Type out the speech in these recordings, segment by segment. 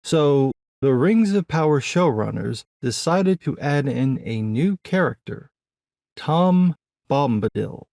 So, the Rings of Power showrunners decided to add in a new character, Tom Bombadil.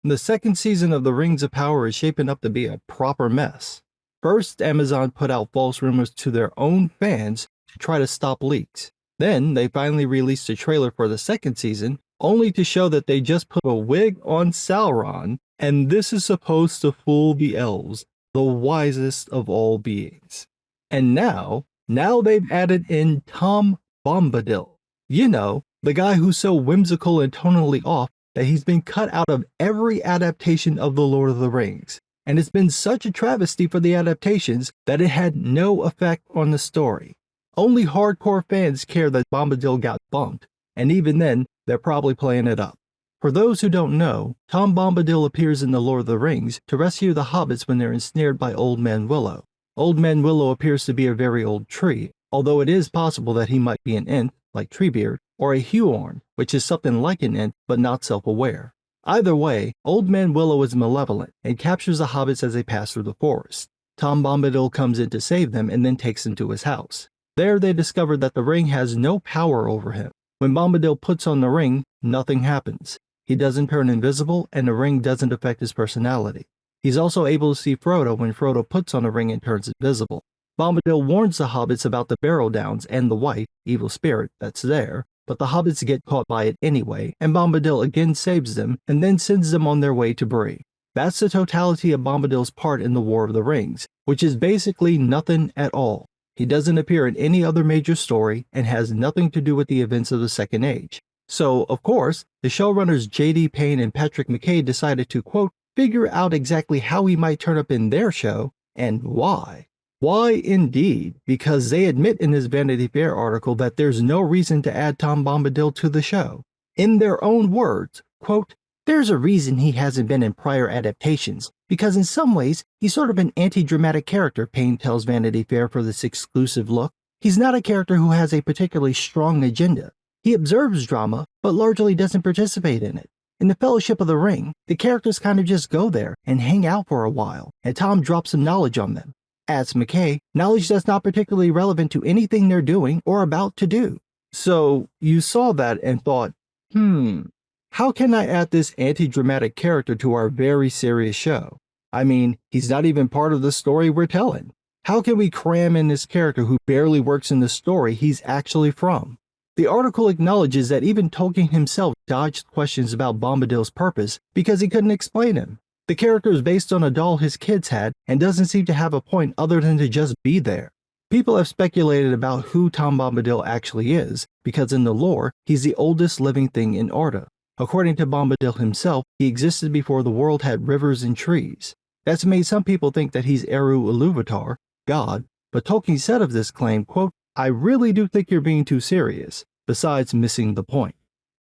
The second season of The Rings of Power is shaping up to be a proper mess. First, Amazon put out false rumors to their own fans to try to stop leaks. Then, they finally released a trailer for the second season, only to show that they just put a wig on Sauron, and this is supposed to fool the elves, the wisest of all beings. And now they've added in Tom Bombadil. You know, the guy who's so whimsical and tonally off that he's been cut out of every adaptation of The Lord of the Rings, and it's been such a travesty for the adaptations that it had no effect on the story. Only hardcore fans care that Bombadil got bumped, and even then, they're probably playing it up. For those who don't know, Tom Bombadil appears in The Lord of the Rings to rescue the hobbits when they're ensnared by Old Man Willow. Old Man Willow appears to be a very old tree, although it is possible that he might be an Ent, like Treebeard, or a Huorn, which is something like an Ent but not self-aware. Either way, Old Man Willow is malevolent and captures the hobbits as they pass through the forest. Tom Bombadil comes in to save them and then takes them to his house. There they discover that the ring has no power over him. When Bombadil puts on the ring, nothing happens. He doesn't turn invisible and the ring doesn't affect his personality. He's also able to see Frodo when Frodo puts on the ring and turns invisible. Bombadil warns the hobbits about the Barrow Downs and the white, evil spirit that's there, but the hobbits get caught by it anyway, and Bombadil again saves them and then sends them on their way to Bree. That's the totality of Bombadil's part in the War of the Rings, which is basically nothing at all. He doesn't appear in any other major story and has nothing to do with the events of the Second Age. So, of course, the showrunners J.D. Payne and Patrick McKay decided to, quote, figure out exactly how he might turn up in their show, and why. Why indeed, because they admit in this Vanity Fair article that there's no reason to add Tom Bombadil to the show. In their own words, quote, there's a reason he hasn't been in prior adaptations, because in some ways, he's sort of an anti-dramatic character, Payne tells Vanity Fair for this exclusive look. He's not a character who has a particularly strong agenda. He observes drama, but largely doesn't participate in it. In the Fellowship of the Ring, the characters kind of just go there and hang out for a while, and Tom drops some knowledge on them. As McKay, knowledge that's not particularly relevant to anything they're doing or about to do. So, you saw that and thought, how can I add this anti-dramatic character to our very serious show? I mean, he's not even part of the story we're telling. How can we cram in this character who barely works in the story he's actually from? The article acknowledges that even Tolkien himself dodged questions about Bombadil's purpose because he couldn't explain him. The character is based on a doll his kids had and doesn't seem to have a point other than to just be there. People have speculated about who Tom Bombadil actually is, because in the lore, he's the oldest living thing in Arda. According to Bombadil himself, he existed before the world had rivers and trees. That's made some people think that he's Eru Ilúvatar, God, but Tolkien said of this claim, quote, I really do think you're being too serious, besides missing the point.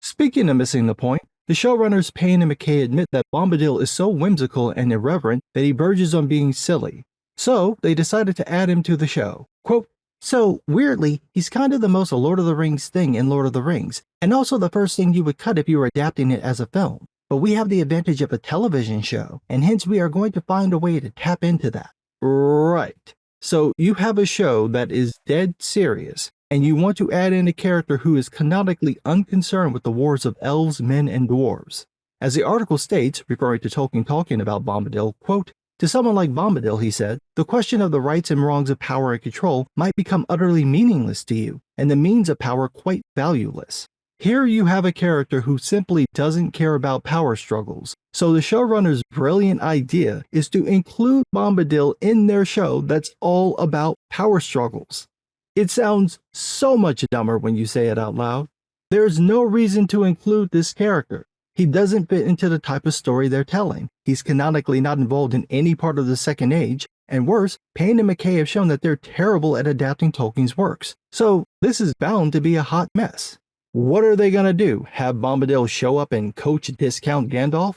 Speaking of missing the point, the showrunners Payne and McKay admit that Bombadil is so whimsical and irreverent that he verges on being silly. So, they decided to add him to the show. Quote, so, weirdly, he's kind of the most Lord of the Rings thing in Lord of the Rings, and also the first thing you would cut if you were adapting it as a film. But we have the advantage of a television show, and hence we are going to find a way to tap into that. Right. So, you have a show that is dead serious, and you want to add in a character who is canonically unconcerned with the wars of elves, men, and dwarves. As the article states, referring to Tolkien talking about Bombadil, quote, to someone like Bombadil, he said, the question of the rights and wrongs of power and control might become utterly meaningless to you, and the means of power quite valueless. Here you have a character who simply doesn't care about power struggles, so the showrunner's brilliant idea is to include Bombadil in their show that's all about power struggles. It sounds so much dumber when you say it out loud. There's no reason to include this character. He doesn't fit into the type of story they're telling. He's canonically not involved in any part of the Second Age, and worse, Payne and McKay have shown that they're terrible at adapting Tolkien's works. So this is bound to be a hot mess. What are they gonna do? Have Bombadil show up and coach discount Gandalf?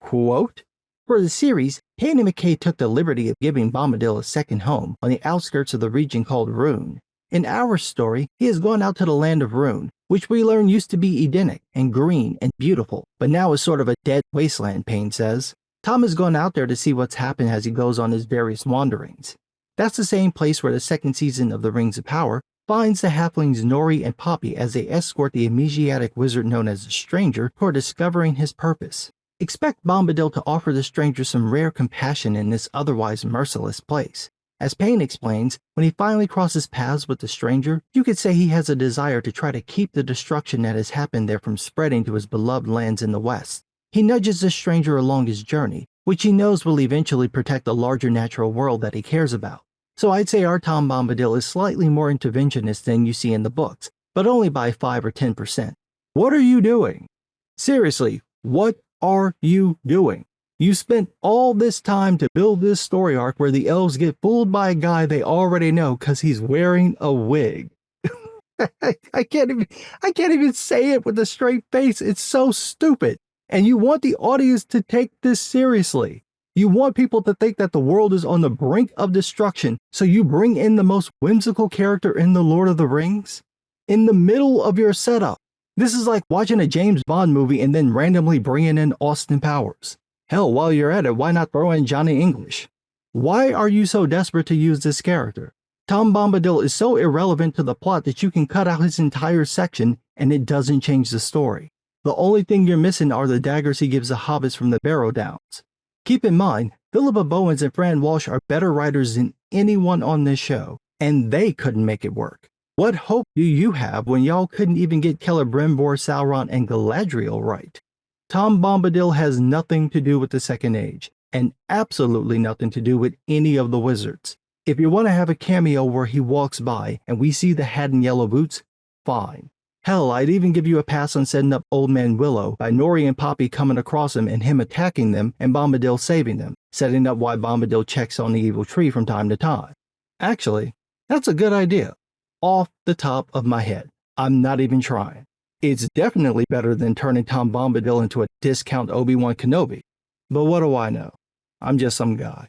Quote, for the series, Payne and McKay took the liberty of giving Bombadil a second home on the outskirts of the region called Rhûn. In our story, he has gone out to the land of Rhûn, which we learn used to be Edenic and green and beautiful, but now is sort of a dead wasteland, Payne says. Tom has gone out there to see what's happened as he goes on his various wanderings. That's the same place where the second season of The Rings of Power finds the halflings Nori and Poppy as they escort the amnesiac wizard known as the Stranger toward discovering his purpose. Expect Bombadil to offer the Stranger some rare compassion in this otherwise merciless place. As Payne explains, when he finally crosses paths with the Stranger, you could say he has a desire to try to keep the destruction that has happened there from spreading to his beloved lands in the West. He nudges the Stranger along his journey, which he knows will eventually protect the larger natural world that he cares about. So I'd say our Tom Bombadil is slightly more interventionist than you see in the books, but only by 5 or 10%. What are you doing? Seriously, what are you doing? You spent all this time to build this story arc where the elves get fooled by a guy they already know because he's wearing a wig. I can't even say it with a straight face. It's so stupid. And you want the audience to take this seriously. You want people to think that the world is on the brink of destruction, so you bring in the most whimsical character in The Lord of the Rings? In the middle of your setup. This is like watching a James Bond movie and then randomly bringing in Austin Powers. Hell, while you're at it, why not throw in Johnny English? Why are you so desperate to use this character? Tom Bombadil is so irrelevant to the plot that you can cut out his entire section and it doesn't change the story. The only thing you're missing are the daggers he gives the hobbits from the Barrow Downs. Keep in mind, Philippa Bowens and Fran Walsh are better writers than anyone on this show, and they couldn't make it work. What hope do you have when y'all couldn't even get Celebrimbor, Sauron, and Galadriel right? Tom Bombadil has nothing to do with the Second Age, and absolutely nothing to do with any of the wizards. If you want to have a cameo where he walks by and we see the hat and yellow boots, fine. Hell, I'd even give you a pass on setting up Old Man Willow by Nori and Poppy coming across him and him attacking them and Bombadil saving them, setting up why Bombadil checks on the evil tree from time to time. Actually, that's a good idea. Off the top of my head. I'm not even trying. It's definitely better than turning Tom Bombadil into a discount Obi-Wan Kenobi. But what do I know? I'm just some guy.